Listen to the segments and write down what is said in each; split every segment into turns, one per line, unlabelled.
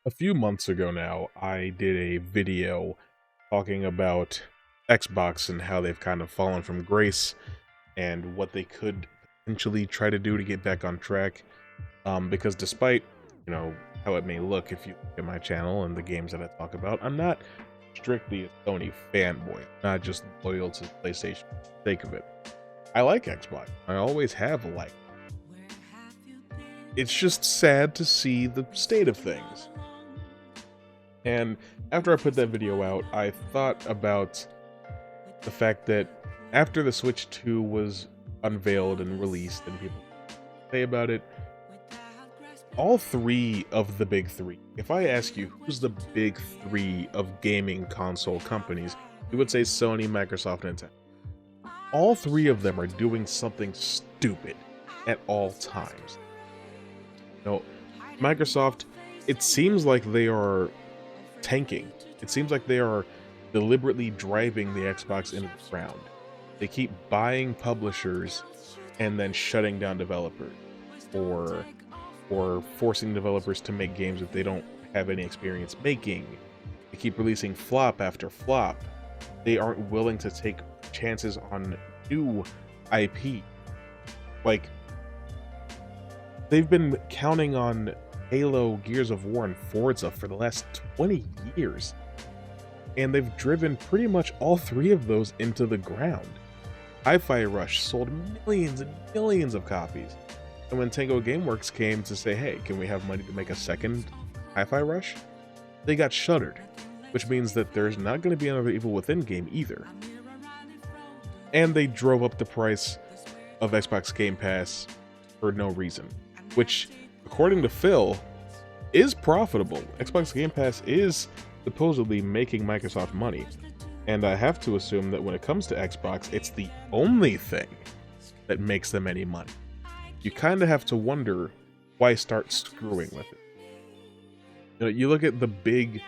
A few months ago now, I did a video talking about Xbox and how they've kind of fallen from grace and what they could potentially try to do to get back on track. Because despite, how it may look if you look at my channel and the games that I talk about, I'm not strictly a Sony fanboy, not just loyal to PlayStation for the sake of it. I like Xbox. I always have liked. It's just sad to see the state of things. And after I put that video out, I thought about the fact that after the Switch 2 was unveiled and released and people say about it, all three of the big three, if I ask you who's the big three of gaming console companies, you would say Sony, Microsoft, Nintendo. All three of them are doing something stupid at all times. Microsoft, it seems like they are tanking. It seems like they are deliberately driving the Xbox into the ground. They keep buying publishers and then shutting down developers, or forcing developers to make games that they don't have any experience making. They keep releasing flop after flop. They aren't willing to take chances on new IP. Like, they've been counting on Halo, Gears of War, and Forza for the last 20 years. And they've driven pretty much all three of those into the ground. Hi-Fi Rush sold millions and millions of copies. And when Tango Gameworks came to say, hey, can we have money to make a second Hi-Fi Rush? They got shuttered, which means that there's not going to be another Evil Within game either. And they drove up the price of Xbox Game Pass for no reason, which, according to Phil, is profitable. Xbox Game Pass is supposedly making Microsoft money, and I have to assume that when it comes to Xbox, it's the only thing that makes them any money. You kind of have to wonder why start screwing with it. You look at the big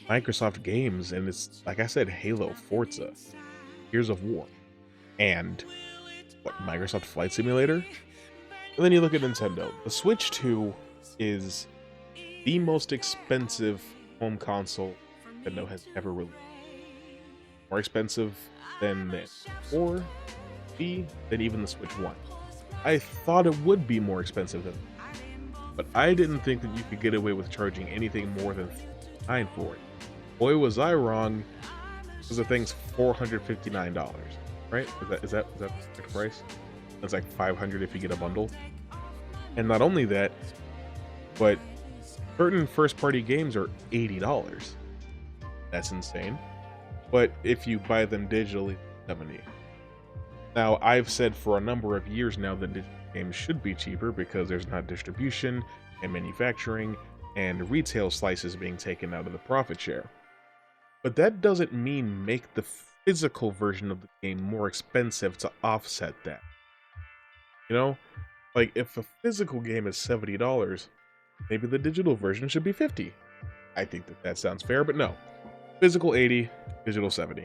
Microsoft games, and it's, like I said, Halo, Forza, Gears of War, and Microsoft Flight Simulator? And then you look at Nintendo. The Switch 2 is the most expensive home console Nintendo has ever released. More expensive than the 4, than even the Switch 1. I thought it would be more expensive than that, but I didn't think that you could get away with charging anything more than $9 for it. Boy, was I wrong, because the thing's $459, right? Is that the correct price? It's like $500 if you get a bundle. And not only that, but certain first-party games are $80. That's insane. But if you buy them digitally, $70. Now, I've said for a number of years now that digital games should be cheaper because there's not distribution and manufacturing and retail slices being taken out of the profit share. But that doesn't mean make the physical version of the game more expensive to offset that. Like, if a physical game is $70, maybe the digital version should be $50. I think that sounds fair, but no. Physical $80, digital $70.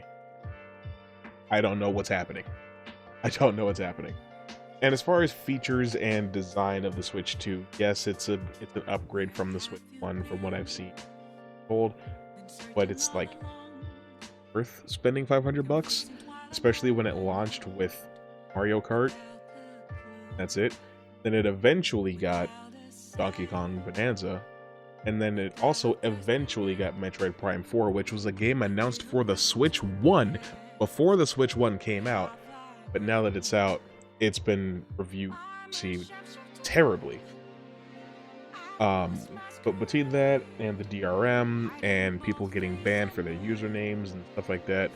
I don't know what's happening. And as far as features and design of the Switch 2, yes, it's an upgrade from the Switch 1 from what I've seen. But it's like worth spending $500, especially when it launched with Mario Kart. That's it. Then it eventually got Donkey Kong Bonanza, and then it also eventually got Metroid Prime 4, which was a game announced for the Switch 1 before the Switch 1 came out. But now that it's out, it's been received terribly. But between that and the DRM and people getting banned for their usernames and stuff like that,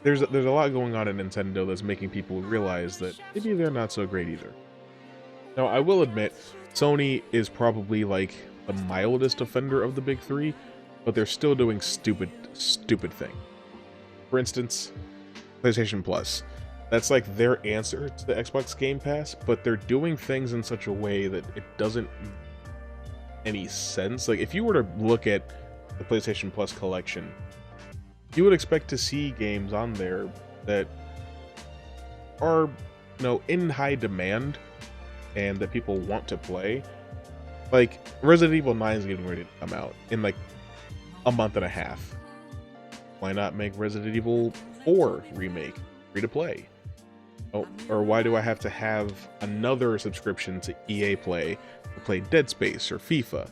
there's a lot going on in Nintendo that's making people realize that maybe they're not so great either. Now, I will admit, Sony is probably like the mildest offender of the big three, but they're still doing stupid things. For instance, PlayStation Plus. That's like their answer to the Xbox Game Pass, but they're doing things in such a way that it doesn't make any sense. Like, if you were to look at the PlayStation Plus collection, you would expect to see games on there that are, in high demand and that people want to play, Like, Resident Evil 9 is getting ready to come out in like a month and a half. Why not make Resident Evil 4 remake free to play? Oh, or why do I have to have another subscription to EA Play to play Dead Space or FIFA?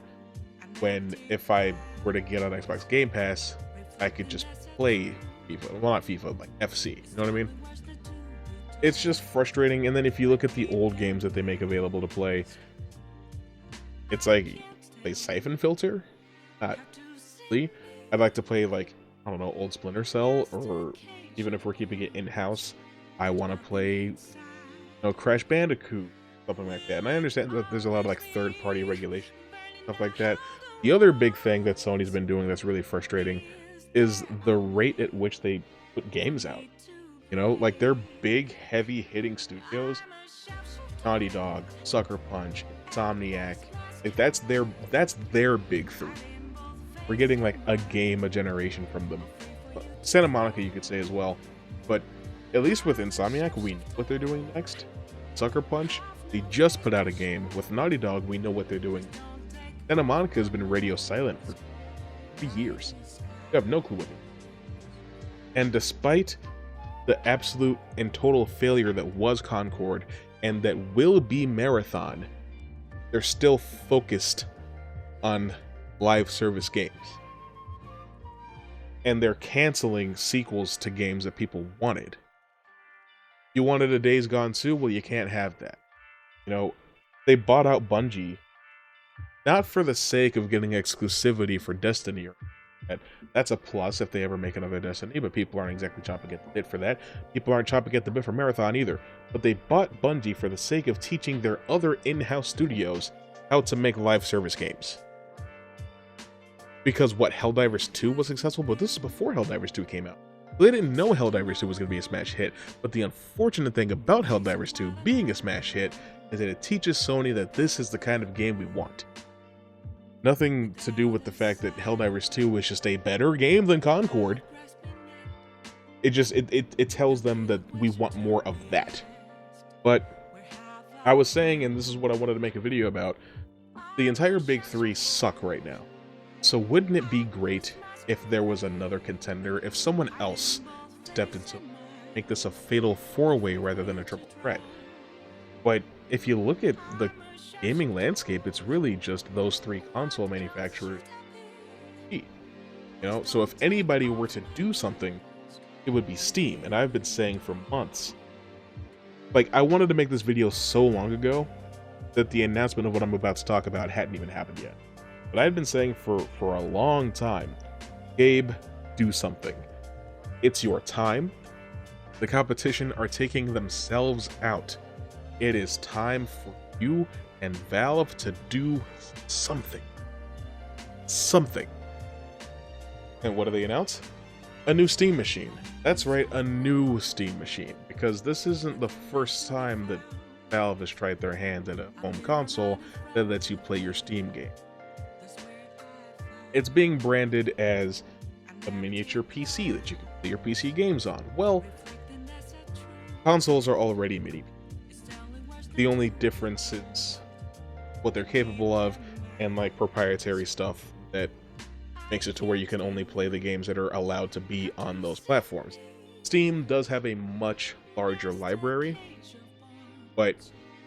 When if I were to get on Xbox Game Pass, I could just play FIFA. Well, not FIFA, like FC. You know what I mean? It's just frustrating. And then if you look at the old games that they make available to play, it's like play Siphon Filter? Not really. I'd like to play like, I don't know, old Splinter Cell, or even if we're keeping it in-house, I want to play, you know, Crash Bandicoot, something like that. And I understand that there's a lot of like third-party regulation, stuff like that. The other big thing that Sony's been doing that's really frustrating is the rate at which they put games out. You know, like they're big, heavy-hitting studios, Naughty Dog, Sucker Punch, Insomniac, like that's their big three. We're getting like a game a generation from them. Santa Monica, you could say as well, but at least with Insomniac, we know what they're doing next. Sucker Punch, they just put out a game. With Naughty Dog, we know what they're doing. Santa Monica has been radio silent for 3 years. You have no clue what they're doing. And despite the absolute and total failure that was Concord and that will be Marathon, they're still focused on live service games. And they're canceling sequels to games that people wanted. You wanted a Days Gone 2? Well, you can't have that. You know, they bought out Bungie, not for the sake of getting exclusivity for Destiny. That's a plus if they ever make another Destiny, but people aren't exactly chomping at the bit for that. People aren't chomping at the bit for Marathon either. But they bought Bungie for the sake of teaching their other in-house studios how to make live service games. Because what, Helldivers 2 was successful, but this is before Helldivers 2 came out. They didn't know Helldivers 2 was going to be a smash hit, but the unfortunate thing about Helldivers 2 being a smash hit is that it teaches Sony that this is the kind of game we want. Nothing to do with the fact that Helldivers 2 is just a better game than Concord. It tells them that we want more of that. But I was saying, and this is what I wanted to make a video about, the entire big three suck right now. So wouldn't it be great if there was another contender, if someone else stepped into make this a fatal four-way rather than a triple threat? But if you look at the gaming landscape, it's really just those three console manufacturers. You know, so if anybody were to do something, it would be Steam. And I've been saying for months, like, I wanted to make this video so long ago that the announcement of what I'm about to talk about hadn't even happened yet. But I've been saying for a long time, Gabe, do something. It's your time. The competition are taking themselves out. It is time for you and Valve to do something. Something. And what do they announce? A new Steam machine. That's right, a new Steam machine. Because this isn't the first time that Valve has tried their hand at a home console that lets you play your Steam game. It's being branded as a miniature PC that you can play your PC games on. Well, consoles are already mini. The only difference is what they're capable of and like proprietary stuff that makes it to where you can only play the games that are allowed to be on those platforms. Steam does have a much larger library, but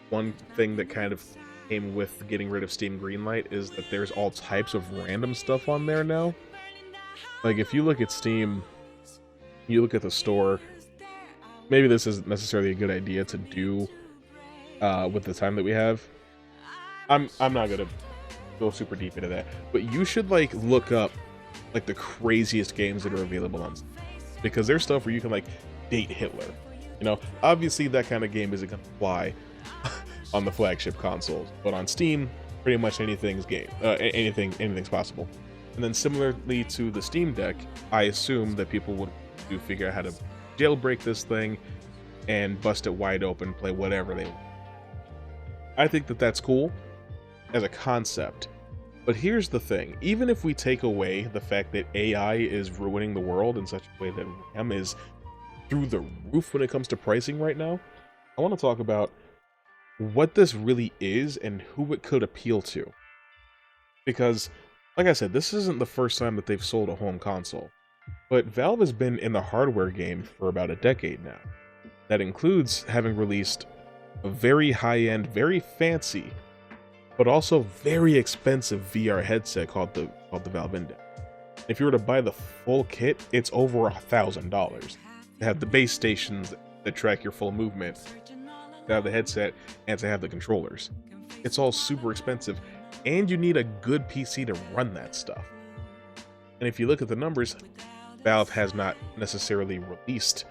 one thing that kind of came with getting rid of Steam Greenlight is that there's all types of random stuff on there now. Like, if you look at Steam, you look at the store, maybe this isn't necessarily a good idea to do with the time that we have. I'm not gonna go super deep into that, but you should like look up like the craziest games that are available on Steam, because there's stuff where you can like date Hitler. You know, obviously that kind of game isn't gonna fly on the flagship consoles, but on Steam, pretty much anything's anything's possible. And then similarly to the Steam Deck, I assume that people would figure out how to jailbreak this thing and bust it wide open, play whatever they want. I think that that's cool as a concept, but here's the thing: even if we take away the fact that AI is ruining the world in such a way that RAM is through the roof when it comes to pricing right now, I want to talk about what this really is and who it could appeal to. Because, like I said, this isn't the first time that they've sold a home console, but Valve has been in the hardware game for about a decade now. That includes having released a very high-end, very fancy, but also very expensive VR headset called the Valve Index. If you were to buy the full kit, it's over $1,000. To have the base stations that track your full movement, to have the headset, and to have the controllers. It's all super expensive, and you need a good PC to run that stuff. And if you look at the numbers, Valve has not necessarily released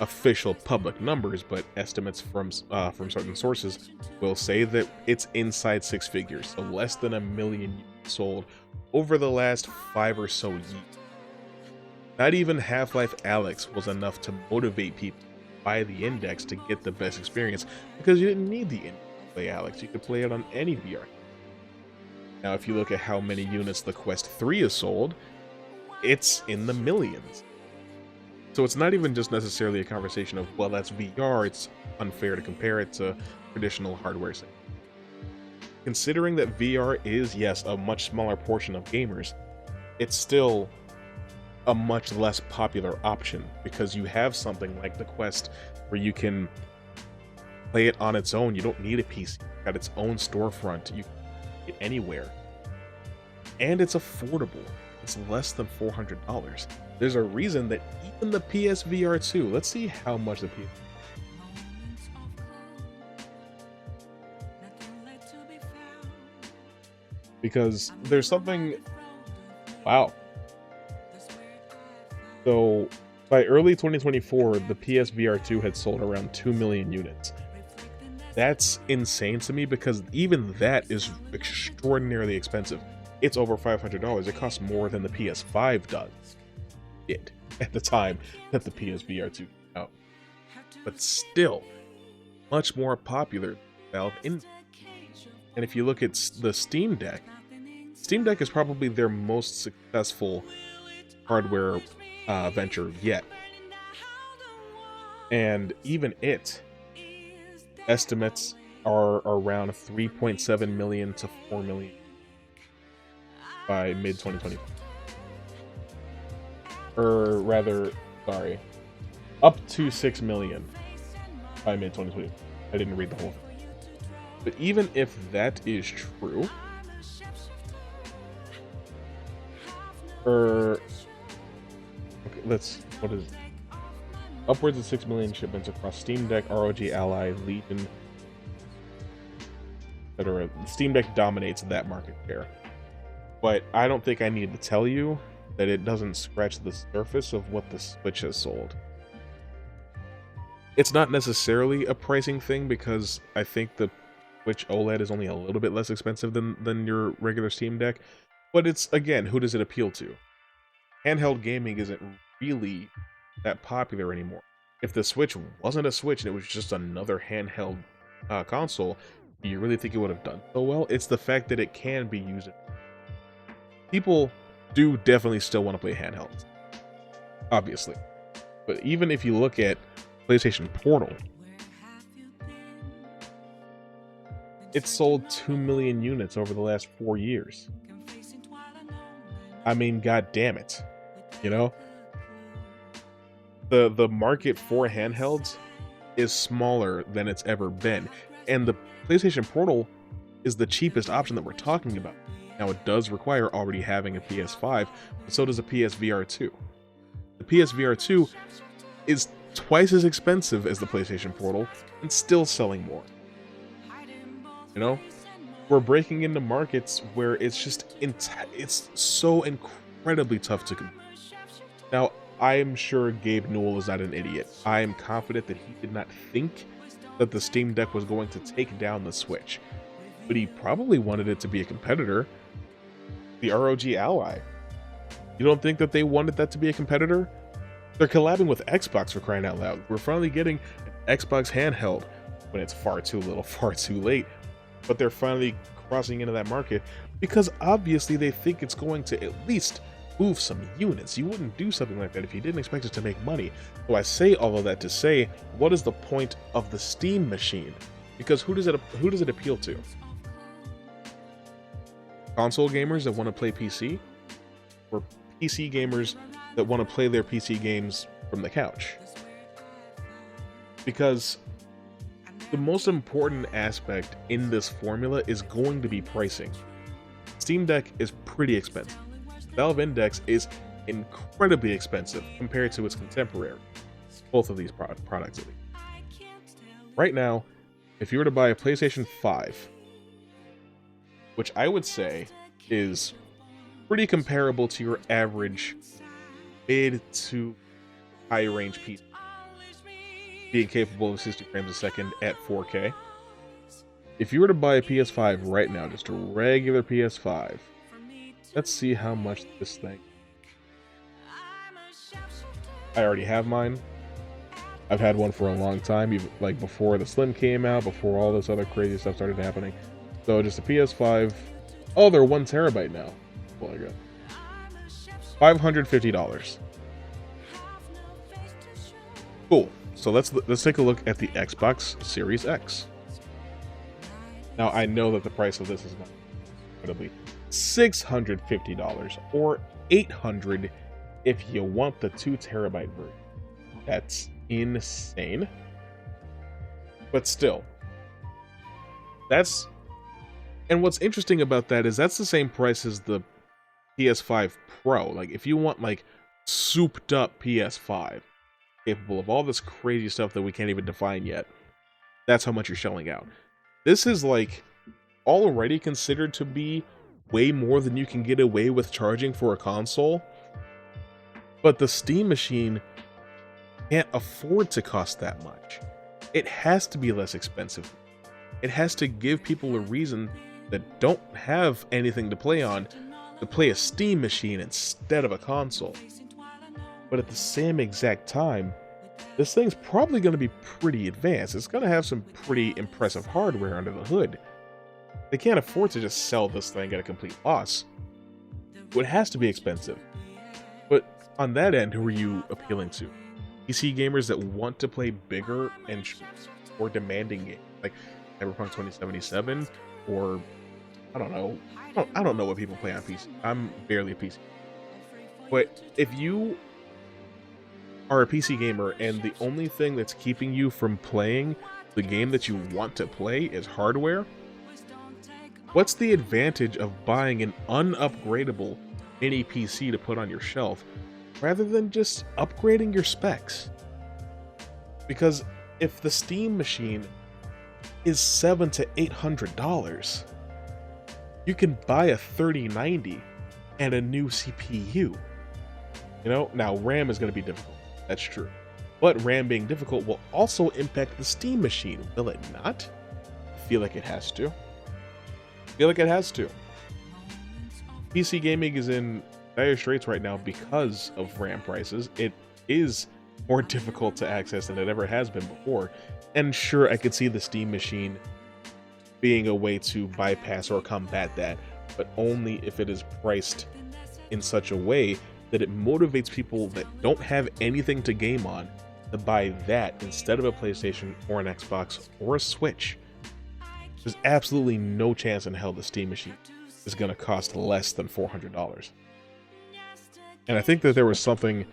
official public numbers, but estimates from certain sources will say that it's inside six figures, so less than 1 million units sold over the last 5 or so years. Not even Half-Life Alyx was enough to motivate people to buy the Index to get the best experience, because you didn't need the Index to play Alyx. You could play it on any VR. Now, if you look at how many units the Quest 3 has sold, it's in the millions. So it's not even just necessarily a conversation of, well, that's VR, it's unfair to compare it to traditional hardware. Considering that VR is, yes, a much smaller portion of gamers, it's still a much less popular option, because you have something like the Quest where you can play it on its own. You don't need a PC. It's got its own storefront. You can get it anywhere. And it's affordable. It's less than $400. There's a reason that even the PSVR 2, let's see how much the PS. Because there's something, wow. So by early 2024, the PSVR 2 had sold around 2 million units. That's insane to me, because even that is extraordinarily expensive. It's over $500. It costs more than the PS5 does. It at the time that the PSVR 2 came out, but still much more popular than Valve Index. And if you look at the Steam Deck is probably their most successful hardware venture yet. And even it, estimates are around 3.7 million to 4 million by mid-2020. Or rather, sorry, up to 6 million by mid-2020. I didn't read the whole thing. But even if that is true, okay, what is it? Upwards of 6 million shipments across Steam Deck, ROG Ally, Legion, etc. Steam Deck dominates that market share. But I don't think I need to tell you that it doesn't scratch the surface of what the Switch has sold. It's not necessarily a pricing thing, because I think the Switch OLED is only a little bit less expensive than your regular Steam Deck. But it's, again, who does it appeal to? Handheld gaming isn't really that popular anymore. If the Switch wasn't a Switch and it was just another handheld console, do you really think it would have done so well? It's the fact that it can be used. People do definitely still want to play handhelds, obviously. But even if you look at PlayStation Portal, it's sold 2 million units over the last 4 years. I mean, god damn it. You know? The market for handhelds is smaller than it's ever been. And the PlayStation Portal is the cheapest option that we're talking about. Now, it does require already having a PS5, but so does a PSVR 2. The PSVR 2 is twice as expensive as the PlayStation Portal and still selling more. You know? We're breaking into markets where it's just it's so incredibly tough to compete. Now, I am sure Gabe Newell is not an idiot. I am confident that he did not think that the Steam Deck was going to take down the Switch, but he probably wanted it to be a competitor. The ROG Ally. You don't think that they wanted that to be a competitor? They're collabing with Xbox, for crying out loud. We're finally getting an Xbox handheld when it's far too little, far too late. But they're finally crossing into that market because obviously they think it's going to at least move some units. You wouldn't do something like that if you didn't expect it to make money. So I say all of that to say, what is the point of the Steam machine? Because who does it appeal to? console gamers that want to play PC, or PC gamers that want to play their PC games from the couch. Because the most important aspect in this formula is going to be pricing. Steam Deck is pretty expensive. Valve Index is incredibly expensive compared to its contemporary. Both of these products, at least. Right now, if you were to buy a PlayStation 5, which I would say is pretty comparable to your average mid to high range PC, being capable of 60 frames a second at 4K. If you were to buy a PS5 right now, just a regular PS5, let's see how much this thing. I already have mine. I've had one for a long time, even like before the Slim came out, before all this other crazy stuff started happening. So just a PS5. Oh, they're 1 terabyte now. Oh my god. $550. Cool. So let's take a look at the Xbox Series X. Now I know that the price of this is not incredibly $650 or $800 if you want the 2 terabyte version. That's insane. But still, and what's interesting about that is that's the same price as the PS5 Pro. Like if you want like souped up PS5 capable of all this crazy stuff that we can't even define yet, that's how much you're shelling out. This is like already considered to be way more than you can get away with charging for a console, but the Steam machine can't afford to cost that much. It has to be less expensive. It has to give people a reason that don't have anything to play on to play a Steam machine instead of a console. But at the same exact time, this thing's probably going to be pretty advanced. It's going to have some pretty impressive hardware under the hood. They can't afford to just sell this thing at a complete loss. So it has to be expensive. But on that end, who are you appealing to? PC gamers that want to play bigger and more demanding games, like Cyberpunk 2077, or I don't know. I don't know what people play on PC. I'm barely a PC. But if you are a PC gamer and the only thing that's keeping you from playing the game that you want to play is hardware, what's the advantage of buying an unupgradable mini PC to put on your shelf rather than just upgrading your specs? Because if the Steam machine is $700 to $800, you can buy a 3090 and a new CPU. You know, now RAM is going to be difficult. That's true. But RAM being difficult will also impact the Steam machine, will it not? I feel like it has to. PC gaming is in dire straits right now because of RAM prices. It is more difficult to access than it ever has been before. And sure, I could see the Steam machine being a way to bypass or combat that, but only if it is priced in such a way that it motivates people that don't have anything to game on to buy that instead of a PlayStation or an Xbox or a Switch. There's absolutely no chance in hell the Steam machine is going to cost less than $400. And I think that there was something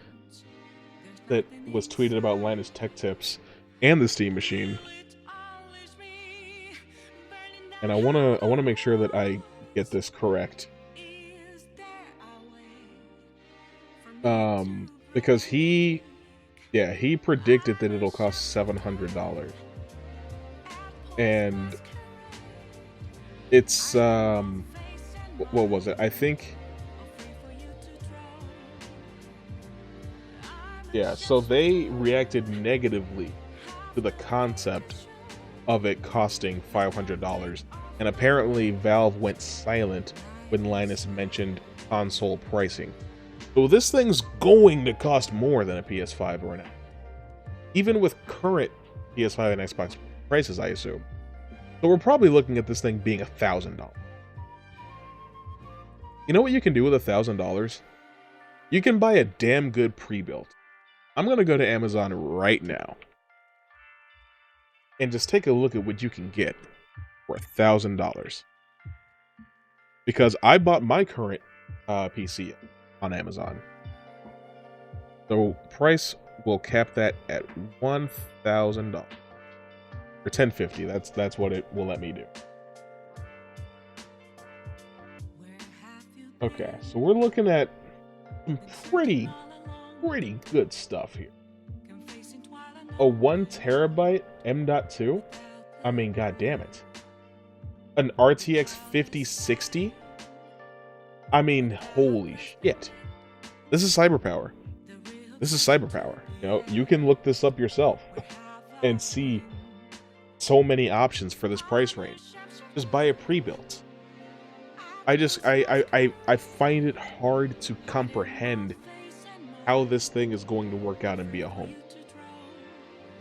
that was tweeted about Linus Tech Tips and the Steam machine, and I wanna make sure that I get this correct. Because he predicted that it'll cost $700, and it's what was it? I think. Yeah, so they reacted negatively to the concept of it costing $500, and apparently Valve went silent when Linus mentioned console pricing. So this thing's going to cost more than a PS5 or an Xbox. Even with current PS5 and Xbox prices, I assume. So we're probably looking at this thing being $1,000. You know what you can do with $1,000? You can buy a damn good pre-built. I'm going to go to Amazon right now and just take a look at what you can get for $1,000. because I bought my current PC on Amazon. So price will cap that at $1,000 or $1,050. That's what it will let me do. Okay, so we're looking at some pretty good stuff here. A 1 terabyte M.2. I mean, god damn it. An RTX 5060. I mean, holy shit. This is cyberpower. This is cyberpower. You know, you can look this up yourself and see so many options for this price range. Just buy a pre-built. I find it hard to comprehend how this thing is going to work out and be a home.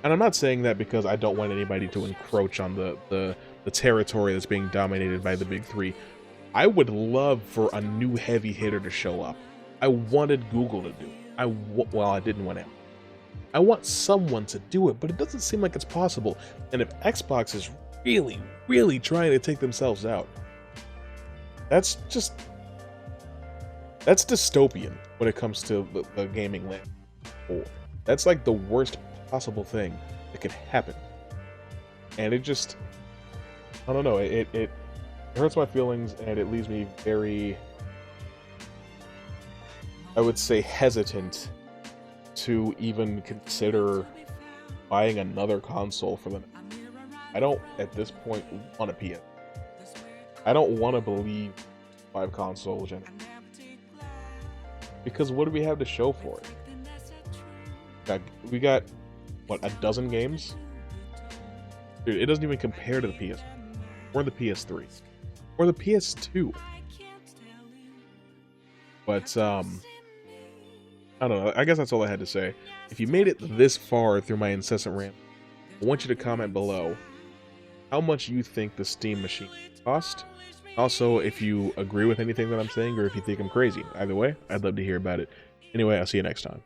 And I'm not saying that because I don't want anybody to encroach on the territory that's being dominated by the big three. I would love for a new heavy hitter to show up. I wanted Google to do it. Well, I didn't want it. I want someone to do it, but it doesn't seem like it's possible. And if Xbox is really trying to take themselves out, that's dystopian when it comes to the gaming land. That's like the worst possible thing that could happen. And it just, I don't know, it hurts my feelings, and it leaves me very, I would say, hesitant to even consider buying another console for them. I don't, at this point, want a PS. I don't want to believe 5 console gen. Because what do we have to show for it? We got, what, a dozen games? Dude, it doesn't even compare to the PS or the PS3 or the PS2. But I don't know. I guess that's all I had to say. If you made it this far through my incessant rant, I want you to comment below how much you think the Steam machine cost. Also, if you agree with anything that I'm saying or if you think I'm crazy. Either way, I'd love to hear about it. Anyway, I'll see you next time.